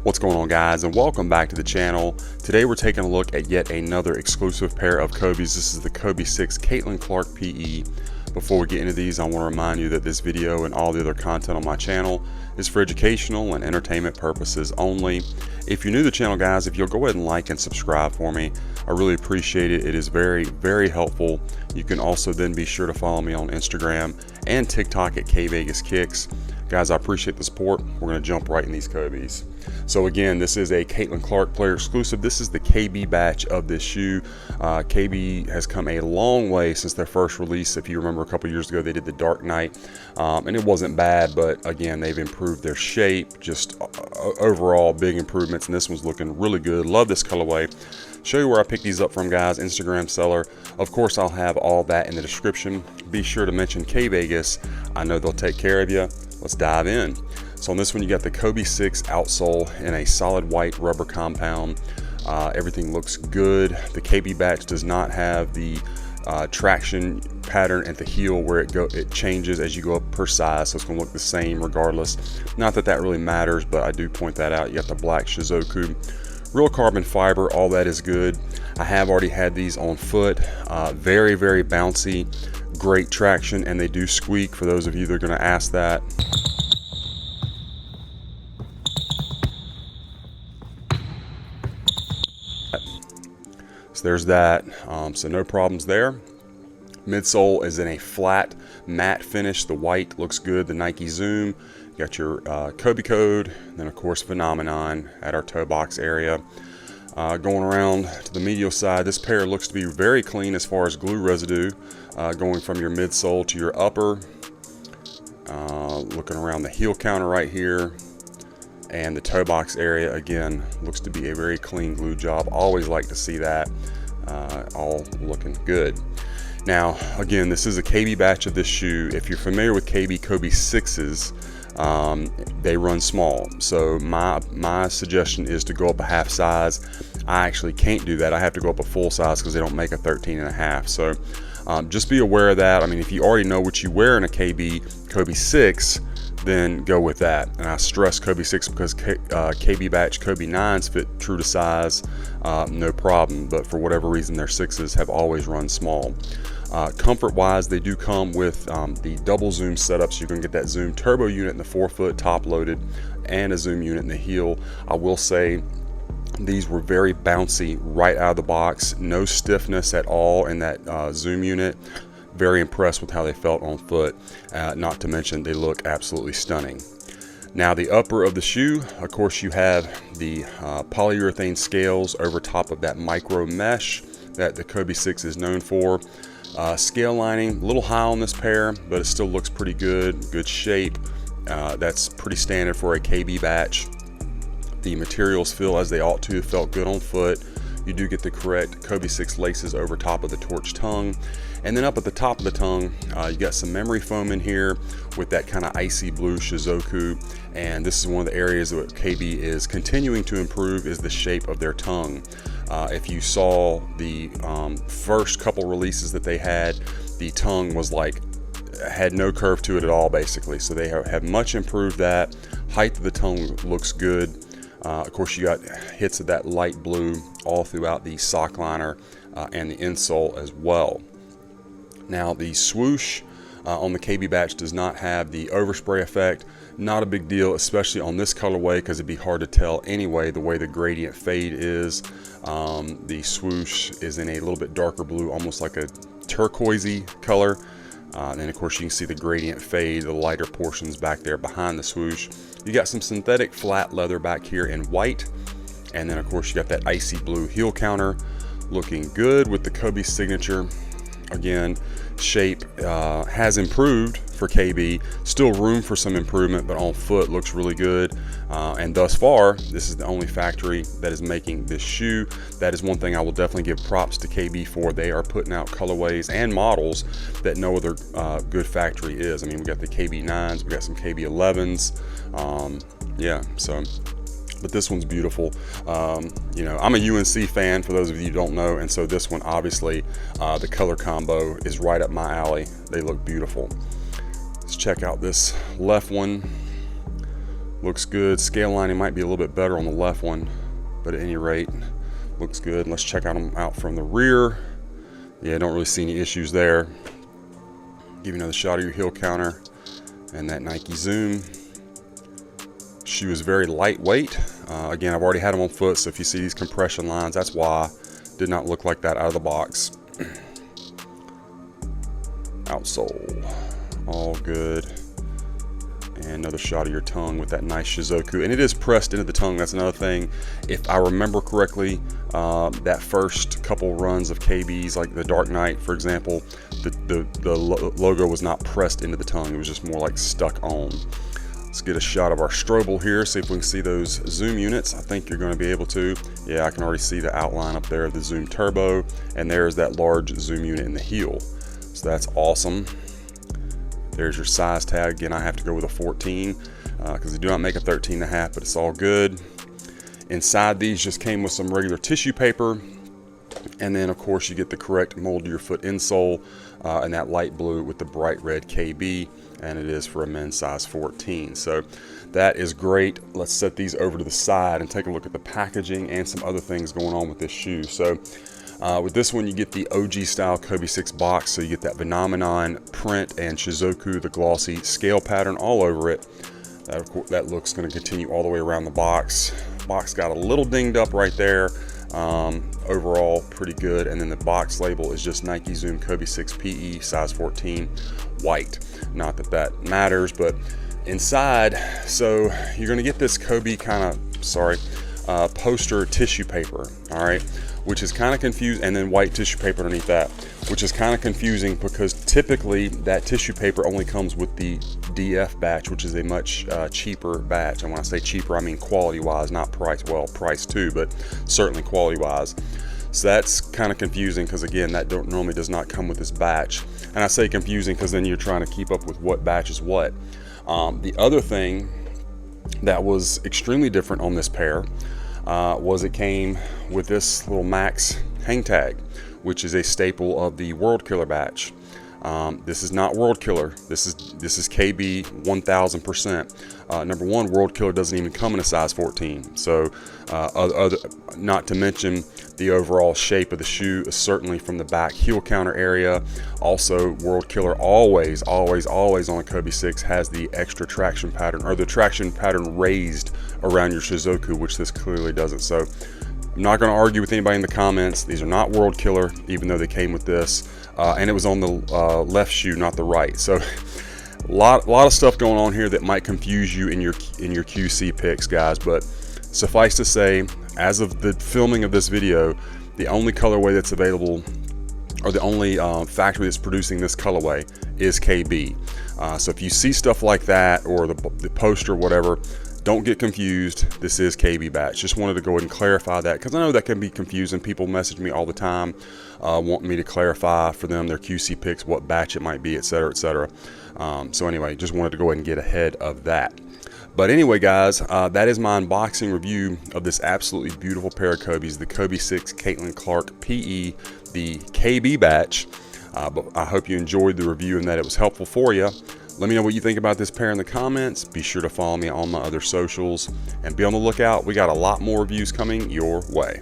What's going on, guys, and welcome back to the channel. Today we're taking a look at yet another exclusive pair of Kvegas. This is the Kvegas Caitlin Clark PE. Before we get into these, I want to remind you that this video and all the other content on my channel is for educational and entertainment purposes only. If you're new to the channel, guys, if you'll go ahead and like and subscribe for me, I really appreciate it. It is very, very helpful. You can also then be sure to follow me on Instagram and TikTok at kvegaskickz. Guys, I appreciate the support. We're going to jump right in these Kvegas. So again, this is a Caitlin Clark player exclusive. This is the KB batch of this shoe. KB has come a long way since their first release. If you remember, a couple years ago they did the Dark Knight, and it wasn't bad, but again, they've improved their shape, just overall big improvements, and this one's looking really good. Love this colorway. Show you where I picked these up from, guys. Instagram seller. Of course, I'll have all that in the description. Be sure to mention Kvegas. I know they'll take care of you. Let's dive in. So on this one, you got the Kvegas outsole in a solid white rubber compound. Everything looks good. The KB batch does not have the traction pattern at the heel where it changes as you go up per size, so it's going to look the same regardless. Not that that really matters, but I do point that out. You got the black Shizuku, real carbon fiber, all that is good. I have already had these on foot. Very, very bouncy, great traction, and they do squeak for those of you that are going to ask that. So there's that. So no problems there. Midsole is in a flat matte finish. The white looks good. The Nike Zoom. You got your Kobe code. And then of course Phenomenon at our toe box area. Going around to the medial side, this pair looks to be very clean as far as glue residue, going from your midsole to your upper. Looking around the heel counter right here, and the toe box area again looks to be a very clean glue job. Always like to see that. All looking good. Now again, this is a KB batch of this shoe. If you're familiar with Kvegaskickz, they run small, so my suggestion is to go up a half size. I actually can't do that. I have to go up a full size because they don't make a 13.5. So just be aware of that. I mean, if you already know what you wear in a Kvegas, then go with that. And I stress Kvegas because KB batch Kobe 9s fit true to size, no problem, but for whatever reason their 6s have always run small. Comfort wise, they do come with the double zoom setup, so you can get that zoom turbo unit in the forefoot top loaded and a zoom unit in the heel. I will say these were very bouncy right out of the box, no stiffness at all in that zoom unit. Very impressed with how they felt on foot, not to mention they look absolutely stunning. Now the upper of the shoe, of course, you have the polyurethane scales over top of that micro mesh that the Kvegas is known for. Scale lining, a little high on this pair, but it still looks pretty good shape. That's pretty standard for a KB batch. The materials feel as they ought to, felt good on foot. You do get the correct Kvegas laces over top of the torch tongue. And then up at the top of the tongue, you got some memory foam in here with that kind of icy blue Shizuku. And this is one of the areas that KB is continuing to improve, is the shape of their tongue. If you saw the first couple releases that they had, the tongue was like, had no curve to it at all basically. So they have much improved that. Height of the tongue looks good. Of course, you got hits of that light blue all throughout the sock liner and the insole as well. Now the swoosh on the KB batch does not have the overspray effect. Not a big deal, especially on this colorway, because it'd be hard to tell anyway the way the gradient fade is. The swoosh is in a little bit darker blue, almost like a turquoisey color. And then of course you can see the gradient fade, the lighter portions back there behind the swoosh. You got some synthetic flat leather back here in white, and then of course you got that icy blue heel counter, looking good with the Kobe signature. Again, shape has improved for KB, still room for some improvement, but on foot looks really good. And thus far, this is the only factory that is making this shoe. That is one thing I will definitely give props to KB for. They are putting out colorways and models that no other good factory is. I mean, we got the KB 9s, we got some KB 11s. Yeah, so, but this one's beautiful. You know, I'm a UNC fan, for those of you who don't know, and so this one, obviously, the color combo is right up my alley. They look beautiful. Let's check out this left one. Looks good. Scale lining might be a little bit better on the left one, but at any rate, looks good. Let's check them out from the rear. Yeah, don't really see any issues there. Give you another shot of your heel counter and that Nike Zoom. Shoe is very lightweight. Again, I've already had them on foot, so if you see these compression lines, that's why. Did not look like that out of the box. Outsole, all good. And another shot of your tongue with that nice Shizuku, and it is pressed into the tongue. That's another thing. If I remember correctly, that first couple runs of KBs, like the Dark Knight, for example, the logo was not pressed into the tongue. It was just more like stuck on. Let's get a shot of our Strobel here, see if we can see those zoom units. I think you're going to be able to. Yeah, I can already see the outline up there of the Zoom Turbo, and there's that large zoom unit in the heel. So that's awesome. There's your size tag. Again, I have to go with a 14 because they do not make a 13.5, but it's all good. Inside these just came with some regular tissue paper, and then of course you get the correct mold to your foot insole, and that light blue with the bright red KB, and it is for a men's size 14. So that is great. Let's set these over to the side and take a look at the packaging and some other things going on with this shoe. So with this one, you get the OG style Kvegas box, so you get that phenomenon print and Shizuku, the glossy scale pattern all over it. That looks going to continue all the way around the box. Box got a little dinged up right there. Overall, pretty good. And then the box label is just Nike Zoom Kvegas PE size 14 white. Not that that matters, but inside, so you're going to get this Kobe poster tissue paper, all right, which is kind of confusing, and then white tissue paper underneath that, which is kind of confusing because typically that tissue paper only comes with the DF batch, which is a much cheaper batch. And when I say cheaper, I mean quality wise, not price. Well, price too, but certainly quality wise. So that's kind of confusing because again, that normally does not come with this batch. And I say confusing because then you're trying to keep up with what batch is what. The other thing that was extremely different on this pair was it came with this little Max hang tag, which is a staple of the World Killer batch. This is not World Killer. This is KB 1000%. Number one, World Killer doesn't even come in a size 14. So, not to mention the overall shape of the shoe is certainly from the back heel counter area. Also, World Killer always on a Kvegas has the extra traction pattern, or the traction pattern raised around your Shizuku, which this clearly doesn't. So, I'm not going to argue with anybody in the comments. These are not World Killer, even though they came with this. And it was on the left shoe, not the right. So a lot of stuff going on here that might confuse you in your QC picks, guys. But suffice to say, as of the filming of this video, the only colorway that's available, or the only factory that's producing this colorway, is KB. So if you see stuff like that, or the poster, whatever, don't get confused. This is KB batch. Just wanted to go ahead and clarify that because I know that can be confusing. People message me all the time, wanting me to clarify for them their QC picks, what batch it might be, etc., etc. So anyway, just wanted to go ahead and get ahead of that. But anyway, guys, that is my unboxing review of this absolutely beautiful pair of Kobes, the Kvegas Caitlin Clark PE, the KB batch. But I hope you enjoyed the review and that it was helpful for you. Let me know what you think about this pair in the comments. Be sure to follow me on my other socials and be on the lookout. We got a lot more reviews coming your way.